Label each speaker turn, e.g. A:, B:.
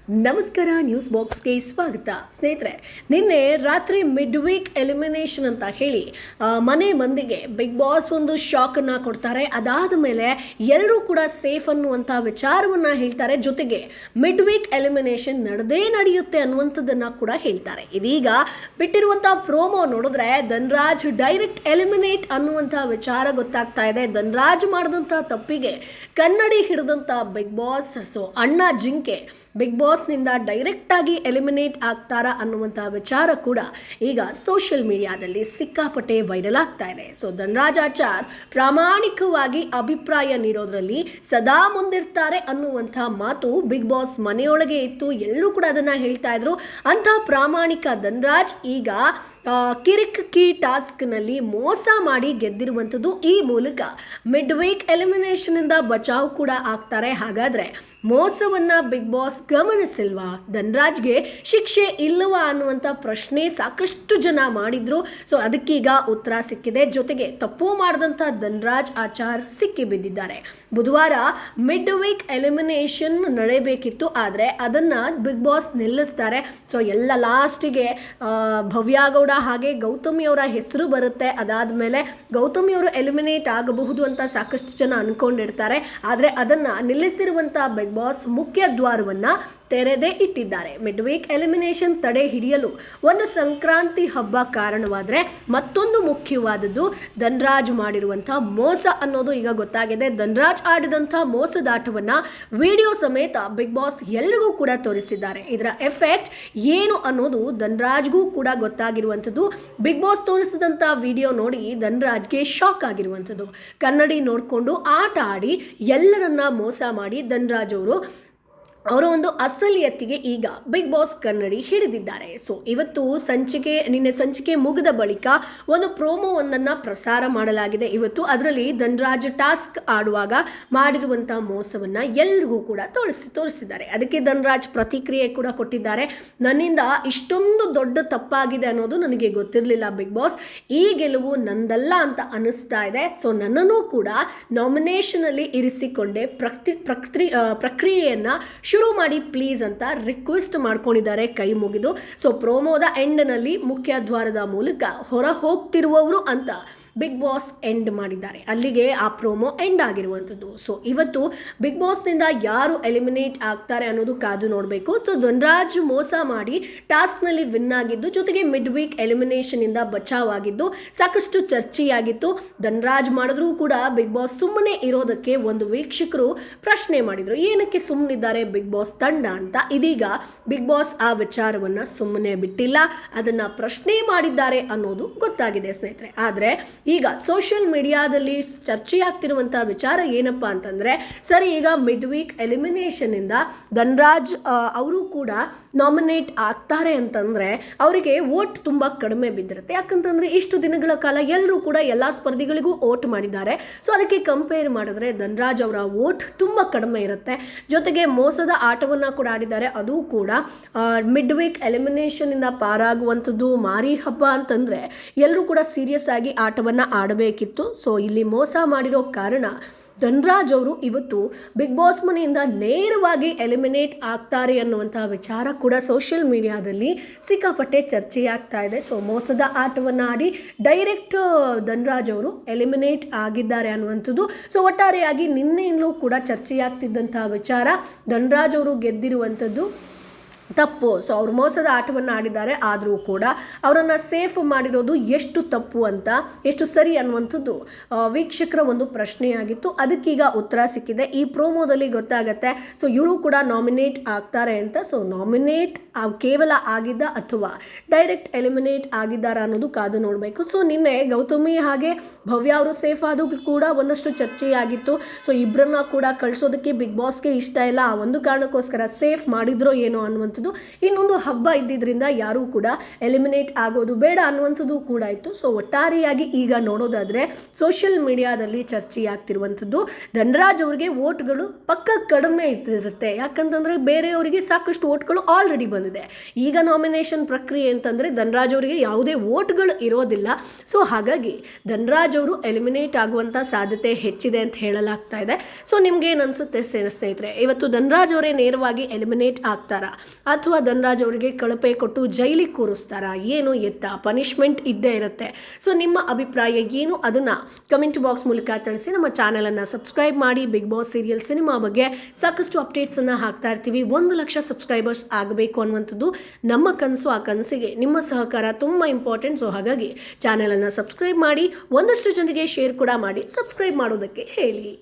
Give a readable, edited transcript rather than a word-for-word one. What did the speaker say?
A: ನಮಸ್ಕಾರ, ನ್ಯೂಸ್ ಬಾಕ್ಸ್ಗೆ ಸ್ವಾಗತ. ಸ್ನೇಹಿತರೆ, ನಿನ್ನೆ ರಾತ್ರಿ ಮಿಡ್ ವೀಕ್ ಎಲಿಮಿನೇಷನ್ ಅಂತ ಹೇಳಿ ಮನೆ ಮಂದಿಗೆ ಬಿಗ್ ಬಾಸ್ ಒಂದು ಶಾಕನ್ನು ಕೊಡ್ತಾರೆ. ಅದಾದ ಮೇಲೆ ಎಲ್ಲರೂ ಕೂಡ ಸೇಫ್ ಅನ್ನುವಂಥ ವಿಚಾರವನ್ನು ಹೇಳ್ತಾರೆ. ಜೊತೆಗೆ ಮಿಡ್ ವೀಕ್ ಎಲಿಮಿನೇಷನ್ ನಡೆಯುತ್ತೆ ಅನ್ನುವಂಥದ್ದನ್ನು ಕೂಡ ಹೇಳ್ತಾರೆ. ಇದೀಗ ಬಿಟ್ಟಿರುವಂಥ ಪ್ರೋಮೋ ನೋಡಿದ್ರೆ ಧನ್ರಾಜ್ ಡೈರೆಕ್ಟ್ ಎಲಿಮಿನೇಟ್ ಅನ್ನುವಂಥ ವಿಚಾರ ಗೊತ್ತಾಗ್ತಾ ಇದೆ. ಧನ್ರಾಜ್ ಮಾಡಿದಂಥ ತಪ್ಪಿಗೆ ಕನ್ನಡಿ ಹಿಡಿದಂಥ ಬಿಗ್ ಬಾಸ್, ಸೊ ಅಣ್ಣ ಜಿಂಕೆ ಬಿಗ್ ಬಾಸ್ನಿಂದ ಡೈರೆಕ್ಟಾಗಿ ಎಲಿಮಿನೇಟ್ ಆಗ್ತಾರಾ ಅನ್ನುವಂಥ ವಿಚಾರ ಕೂಡ ಈಗ ಸೋಷಿಯಲ್ ಮೀಡಿಯಾದಲ್ಲಿ ಸಿಕ್ಕಾಪಟ್ಟೆ ವೈರಲ್ ಆಗ್ತಾ ಇದೆ. ಸೊ ಧನ್ರಾಜ್ ಆಚಾರ್ ಪ್ರಾಮಾಣಿಕವಾಗಿ ಅಭಿಪ್ರಾಯ ನೀಡೋದ್ರಲ್ಲಿ ಸದಾ ಮುಂದಿರ್ತಾರೆ ಅನ್ನುವಂಥ ಮಾತು ಬಿಗ್ ಬಾಸ್ ಮನೆಯೊಳಗೆ ಇತ್ತು. ಎಲ್ಲರೂ ಕೂಡ ಅದನ್ನು ಹೇಳ್ತಾ ಇದ್ರು. ಅಂಥ ಪ್ರಾಮಾಣಿಕ ಧನ್ರಾಜ್ ಈಗ ಕಿರಿಕ್ ಕೀ ಟಾಸ್ಕ್ನಲ್ಲಿ ಮೋಸ ಮಾಡಿ ಗೆದ್ದಿರುವಂಥದ್ದು. ಈ ಮೂಲಕ ಮಿಡ್ ವೀಕ್ ಎಲಿಮಿನೇಷನಿಂದ ಬಚಾವ್ ಕೂಡ ಆಗ್ತಾರೆ. ಹಾಗಾದರೆ ಮೋಸವನ್ನು ಬಿಗ್ ಬಾಸ್ ಗಮನಿಸಿಲ್ವಾ? ಧನ್ರಾಜ್ಗೆ ಶಿಕ್ಷೆ ಇಲ್ಲವಾ ಅನ್ನುವಂಥ ಪ್ರಶ್ನೆ ಸಾಕಷ್ಟು ಜನ ಮಾಡಿದ್ರು. ಸೊ ಅದಕ್ಕೀಗ ಉತ್ತರ ಸಿಕ್ಕಿದೆ. ಜೊತೆಗೆ ತಪ್ಪು ಮಾಡಿದಂಥ ಧನ್ರಾಜ್ ಆಚಾರ್ ಸಿಕ್ಕಿ ಬಿದ್ದಿದ್ದಾರೆ. ಬುಧವಾರ ಮಿಡ್ ವೀಕ್ ಎಲಿಮಿನೇಷನ್ ನಡೆಯಬೇಕಿತ್ತು, ಆದರೆ ಅದನ್ನು ಬಿಗ್ ಬಾಸ್ ನಿಲ್ಲಿಸ್ತಾರೆ. ಸೊ ಎಲ್ಲ ಲಾಸ್ಟಿಗೆ ಭವ್ಯ ಗೌಡ ಹಾಗೆ ಗೌತಮಿ ಅವರ ಹೆಸರು ಬರುತ್ತೆ. ಅದಾದ ಮೇಲೆ ಗೌತಮಿ ಅವರು ಎಲಿಮಿನೇಟ್ ಆಗಬಹುದು ಅಂತ ಸಾಕಷ್ಟು ಜನ ಅನ್ಕೊಂಡಿರ್ತಾರೆ. ಆದರೆ ಅದನ್ನು ನಿಲ್ಲಿಸಿರುವಂಥ ಬಿಗ್ ಬಾಸ್ ಮುಖ್ಯ ದ್ವಾರವನ್ನು ತೆರೆದೇ ಇಟ್ಟಿದ್ದಾರೆ. ಮಿಡ್ ವೀಕ್ ಎಲಿಮಿನೇಷನ್ ತಡೆ ಹಿಡಿಯಲು ಒಂದು ಸಂಕ್ರಾಂತಿ ಹಬ್ಬ ಕಾರಣವಾದರೆ ಮತ್ತೊಂದು ಮುಖ್ಯವಾದದ್ದು ಧನ್ರಾಜ್ ಮಾಡಿರುವಂಥ ಮೋಸ ಅನ್ನೋದು ಈಗ ಗೊತ್ತಾಗಿದೆ. ಧನ್ರಾಜ್ ಆಡಿದಂಥ ಮೋಸದಾಟವನ್ನು ವಿಡಿಯೋ ಸಮೇತ ಬಿಗ್ ಬಾಸ್ ಎಲ್ಲರಿಗೂ ಕೂಡ ತೋರಿಸಿದ್ದಾರೆ. ಇದರ ಎಫೆಕ್ಟ್ ಏನು ಅನ್ನೋದು ಧನ್ರಾಜ್ಗೂ ಕೂಡ ಗೊತ್ತಾಗಿರುವಂಥದ್ದು. ಬಿಗ್ ಬಾಸ್ ತೋರಿಸಿದಂಥ ವಿಡಿಯೋ ನೋಡಿ ಧನ್ರಾಜ್ಗೆ ಶಾಕ್ ಆಗಿರುವಂಥದ್ದು. ಕನ್ನಡಿ ನೋಡಿಕೊಂಡು ಆಟ ಆಡಿ ಎಲ್ಲರನ್ನ ಮೋಸ ಮಾಡಿ ಧನ್ರಾಜ್ ಅವರ ಒಂದು ಅಸಲಿಯತ್ತಿಗೆ ಈಗ ಬಿಗ್ ಬಾಸ್ ಕನ್ನಡಿ ಹಿಡಿದಿದ್ದಾರೆ. ಸೊ ಇವತ್ತು ನಿನ್ನೆ ಸಂಚಿಕೆ ಮುಗಿದ ಬಳಿಕ ಒಂದು ಪ್ರೋಮೋವೊಂದನ್ನು ಪ್ರಸಾರ ಮಾಡಲಾಗಿದೆ. ಇವತ್ತು ಅದರಲ್ಲಿ ಧನ್ರಾಜ್ ಟಾಸ್ಕ್ ಆಡುವಾಗ ಮಾಡಿರುವಂಥ ಮೋಸವನ್ನು ಎಲ್ರಿಗೂ ಕೂಡ ತೋರಿಸಿದ್ದಾರೆ. ಅದಕ್ಕೆ ಧನ್ರಾಜ್ ಪ್ರತಿಕ್ರಿಯೆ ಕೂಡ ಕೊಟ್ಟಿದ್ದಾರೆ. ನನ್ನಿಂದ ಇಷ್ಟೊಂದು ದೊಡ್ಡ ತಪ್ಪಾಗಿದೆ ಅನ್ನೋದು ನನಗೆ ಗೊತ್ತಿರಲಿಲ್ಲ ಬಿಗ್ ಬಾಸ್. ಈ ಗೆಲುವು ನಂದಲ್ಲ ಅಂತ ಅನ್ನಿಸ್ತಾ ಇದೆ. ಸೊ ನನ್ನನ್ನು ಕೂಡ ನಾಮಿನೇಷನಲ್ಲಿ ಇರಿಸಿಕೊಂಡೆ ಪ್ರಕ್ರಿಯೆಯನ್ನು ಶುರು ಮಾಡಿ ಪ್ಲೀಸ್ ಅಂತ ರಿಕ್ವೆಸ್ಟ್ ಮಾಡ್ಕೊಂಡಿದ್ದಾರೆ ಕೈ ಮುಗಿದು. ಸೊ ಪ್ರೋಮೋದ ಎಂಡ್ನಲ್ಲಿ ಮುಖ್ಯ ದ್ವಾರದ ಮೂಲಕ ಹೊರ ಹೋಗ್ತಿರುವವರು ಅಂತ ಬಿಗ್ ಬಾಸ್ ಎಂಡ್ ಮಾಡಿದ್ದಾರೆ. ಅಲ್ಲಿಗೆ ಆ ಪ್ರೋಮೋ ಎಂಡ್ ಆಗಿರುವಂಥದ್ದು. ಸೊ ಇವತ್ತು ಬಿಗ್ ಬಾಸ್ನಿಂದ ಯಾರು ಎಲಿಮಿನೇಟ್ ಆಗ್ತಾರೆ ಅನ್ನೋದು ಕಾದು ನೋಡಬೇಕು. ಸೊ ಧನ್ರಾಜ್ ಮೋಸ ಮಾಡಿ ಟಾಸ್ಕ್ನಲ್ಲಿ ವಿನ್ ಆಗಿದ್ದು, ಜೊತೆಗೆ ಮಿಡ್ ವೀಕ್ ಎಲಿಮಿನೇಷನಿಂದ ಬಚಾವ್ ಆಗಿದ್ದು ಸಾಕಷ್ಟು ಚರ್ಚೆಯಾಗಿತ್ತು. ಧನ್ರಾಜ್ ಮಾಡಿದ್ರೂ ಕೂಡ ಬಿಗ್ ಬಾಸ್ ಸುಮ್ಮನೆ ಇರೋದಕ್ಕೆ ಒಂದು ವೀಕ್ಷಕರು ಪ್ರಶ್ನೆ ಮಾಡಿದರು, ಏನಕ್ಕೆ ಸುಮ್ಮನಿದ್ದಾರೆ ಬಿಗ್ ಬಾಸ್ ತಂಡ ಅಂತ. ಇದೀಗ ಬಿಗ್ ಬಾಸ್ ಆ ವಿಚಾರವನ್ನು ಸುಮ್ಮನೆ ಬಿಟ್ಟಿಲ್ಲ, ಅದನ್ನು ಪ್ರಶ್ನೆ ಮಾಡಿದ್ದಾರೆ ಅನ್ನೋದು ಗೊತ್ತಾಗಿದೆ ಸ್ನೇಹಿತರೆ. ಆದರೆ ಈಗ ಸೋಷಿಯಲ್ ಮೀಡಿಯಾದಲ್ಲಿ ಚರ್ಚೆಯಾಗ್ತಿರುವಂಥ ವಿಚಾರ ಏನಪ್ಪ ಅಂತಂದರೆ, ಸರಿ ಈಗ ಮಿಡ್ ವೀಕ್ ಎಲಿಮಿನೇಷನಿಂದ ಧನ್ರಾಜ್ ಅವರು ಕೂಡ ನಾಮಿನೇಟ್ ಆಗ್ತಾರೆ ಅಂತಂದರೆ ಅವರಿಗೆ ವೋಟ್ ತುಂಬ ಕಡಿಮೆ ಬಿದ್ದಿರುತ್ತೆ. ಯಾಕಂತಂದರೆ ಇಷ್ಟು ದಿನಗಳ ಕಾಲ ಎಲ್ಲರೂ ಕೂಡ ಎಲ್ಲ ಸ್ಪರ್ಧಿಗಳಿಗೂ ವೋಟ್ ಮಾಡಿದ್ದಾರೆ. ಸೊ ಅದಕ್ಕೆ ಕಂಪೇರ್ ಮಾಡಿದ್ರೆ ಧನ್ರಾಜ್ ಅವರ ವೋಟ್ ತುಂಬ ಕಡಿಮೆ ಇರುತ್ತೆ. ಜೊತೆಗೆ ಮೋಸದ ಆಟವನ್ನು ಕೂಡ ಆಡಿದ್ದಾರೆ. ಅದು ಕೂಡ ಮಿಡ್ ವೀಕ್ ಎಲಿಮಿನೇಷನಿಂದ ಪಾರಾಗುವಂಥದ್ದು ಮಾರಿ ಹಬ್ಬ ಅಂತಂದರೆ ಎಲ್ಲರೂ ಕೂಡ ಸೀರಿಯಸ್ ಆಗಿ ಆಟವನ್ನು ಆಡಬೇಕಿತ್ತು. ಸೊ ಇಲ್ಲಿ ಮೋಸ ಮಾಡಿರೋ ಕಾರಣ ಧನ್ರಾಜ್ ಅವರು ಇವತ್ತು ಬಿಗ್ ಬಾಸ್ ಮನೆಯಿಂದ ನೇರವಾಗಿ ಎಲಿಮಿನೇಟ್ ಆಗ್ತಾರೆ ಅನ್ನುವಂಥ ವಿಚಾರ ಕೂಡ ಸೋಷಿಯಲ್ ಮೀಡಿಯಾದಲ್ಲಿ ಸಿಕ್ಕಾಪಟ್ಟೆ ಚರ್ಚೆಯಾಗ್ತಾ ಇದೆ. ಸೊ ಮೋಸದ ಆಟವನ್ನು ಆಡಿ ಡೈರೆಕ್ಟ್ ಧನ್ರಾಜ್ ಅವರು ಎಲಿಮಿನೇಟ್ ಆಗಿದ್ದಾರೆ ಅನ್ನುವಂಥದ್ದು. ಸೊ ಒಟ್ಟಾರೆಯಾಗಿ ನಿನ್ನೆಯಿಂದಲೂ ಕೂಡ ಚರ್ಚೆಯಾಗ್ತಿದ್ದಂಥ ವಿಚಾರ ಧನ್ರಾಜ್ ಅವರು ಗೆದ್ದಿರುವಂಥದ್ದು ತಪ್ಪು. ಸೊ ಅವ್ರು ಮೋಸದ ಆಟವನ್ನು ಆಡಿದ್ದಾರೆ, ಆದರೂ ಕೂಡ ಅವರನ್ನು ಸೇಫ್ ಮಾಡಿರೋದು ಎಷ್ಟು ತಪ್ಪು ಅಂತ, ಎಷ್ಟು ಸರಿ ಅನ್ನುವಂಥದ್ದು ವೀಕ್ಷಕರ ಒಂದು ಪ್ರಶ್ನೆಯಾಗಿತ್ತು. ಅದಕ್ಕೀಗ ಉತ್ತರ ಸಿಕ್ಕಿದೆ. ಈ ಪ್ರೋಮೋದಲ್ಲಿ ಗೊತ್ತಾಗತ್ತೆ ಸೊ ಇವರು ಕೂಡ ನಾಮಿನೇಟ್ ಆಗ್ತಾರೆ ಅಂತ. ಸೊ ನಾಮಿನೇಟ್ ಕೇವಲ ಆಗಿದ್ದ ಅಥವಾ ಡೈರೆಕ್ಟ್ ಎಲಿಮಿನೇಟ್ ಆಗಿದ್ದಾರಾ ಅನ್ನೋದು ಕಾದು ನೋಡಬೇಕು. ಸೊ ನಿನ್ನೆ ಗೌತಮಿ ಹಾಗೆ ಭವ್ಯ ಅವರು ಸೇಫ್ ಆದರೂ ಕೂಡ ಒಂದಷ್ಟು ಚರ್ಚೆಯಾಗಿತ್ತು. ಸೊ ಇಬ್ಬರನ್ನ ಕೂಡ ಕಳಿಸೋದಕ್ಕೆ ಬಿಗ್ ಬಾಸ್ಗೆ ಇಷ್ಟ ಇಲ್ಲ, ಆ ಒಂದು ಕಾರಣಕ್ಕೋಸ್ಕರ ಸೇಫ್ ಮಾಡಿದ್ರೋ ಏನೋ ಅನ್ನುವಂಥ ಅನ್ನುವಂಥದ್ದು. ಇನ್ನೊಂದು ಹಬ್ಬ ಇದ್ದಿದ್ದರಿಂದ ಯಾರೂ ಕೂಡ ಎಲಿಮಿನೇಟ್ ಆಗೋದು ಬೇಡ ಅನ್ನುವಂಥದ್ದು ಕೂಡ ಇತ್ತು. ಸೊ ಒಟ್ಟಾರೆಯಾಗಿ ಈಗ ನೋಡೋದಾದರೆ ಸೋಷಿಯಲ್ ಮೀಡಿಯಾದಲ್ಲಿ ಚರ್ಚೆಯಾಗ್ತಿರುವಂಥದ್ದು ಧನರಾಜ್ ಅವರಿಗೆ ವೋಟ್ಗಳು ಪಕ್ಕ ಕಡಿಮೆ ಇರುತ್ತೆ. ಯಾಕಂತಂದರೆ ಬೇರೆಯವರಿಗೆ ಸಾಕಷ್ಟು ವೋಟ್ಗಳು ಆಲ್ರೆಡಿ ಬಂದಿದೆ. ಈಗ ನಾಮಿನೇಷನ್ ಪ್ರಕ್ರಿಯೆ ಅಂತಂದರೆ ಧನರಾಜ್ ಅವರಿಗೆ ಯಾವುದೇ ವೋಟ್ಗಳು ಇರೋದಿಲ್ಲ. ಸೊ ಹಾಗಾಗಿ ಧನರಾಜ್ ಅವರು ಎಲಿಮಿನೇಟ್ ಆಗುವಂಥ ಸಾಧ್ಯತೆ ಹೆಚ್ಚಿದೆ ಅಂತ ಹೇಳಲಾಗ್ತಾ ಇದೆ. ಸೊ ನಿಮ್ಗೆ ಏನು ಅನ್ಸುತ್ತೆ ಸ್ನೇಹಿತರೆ, ಇವತ್ತು ಧನರಾಜ್ ಅವರೇ ನೇರವಾಗಿ ಎಲಿಮಿನೇಟ್ ಆಗ್ತಾರಾ ಅಥವಾ ಧನರಾಜ್ ಅವರಿಗೆ ಕಳಪೆ ಕೊಟ್ಟು ಜೈಲಿಗೆ ಕೂರಿಸ್ತಾರಾ, ಏನು ಎತ್ತ ಪನಿಷ್ಮೆಂಟ್ ಇದ್ದೇ ಇರುತ್ತೆ. ಸೊ ನಿಮ್ಮ ಅಭಿಪ್ರಾಯ ಏನು ಅದನ್ನು ಕಮೆಂಟ್ ಬಾಕ್ಸ್ ಮೂಲಕ ತಿಳಿಸಿ. ನಮ್ಮ ಚಾನಲನ್ನು ಸಬ್ಸ್ಕ್ರೈಬ್ ಮಾಡಿ. ಬಿಗ್ ಬಾಸ್ ಸೀರಿಯಲ್ ಸಿನಿಮಾ ಬಗ್ಗೆ ಸಾಕಷ್ಟು ಅಪ್ಡೇಟ್ಸನ್ನು ಹಾಕ್ತಾ ಇರ್ತೀವಿ. 1 ಲಕ್ಷ ಸಬ್ಸ್ಕ್ರೈಬರ್ಸ್ ಆಗಬೇಕು ಅನ್ನುವಂಥದ್ದು ನಮ್ಮ ಕನಸು. ಆ ಕನಸಿಗೆ ನಿಮ್ಮ ಸಹಕಾರ ತುಂಬ ಇಂಪಾರ್ಟೆಂಟ್. ಸೊ ಹಾಗಾಗಿ ಚಾನಲನ್ನು ಸಬ್ಸ್ಕ್ರೈಬ್ ಮಾಡಿ, ಒಂದಷ್ಟು ಜನರಿಗೆ ಶೇರ್ ಕೂಡ ಮಾಡಿ, ಸಬ್ಸ್ಕ್ರೈಬ್ ಮಾಡೋದಕ್ಕೆ ಹೇಳಿ.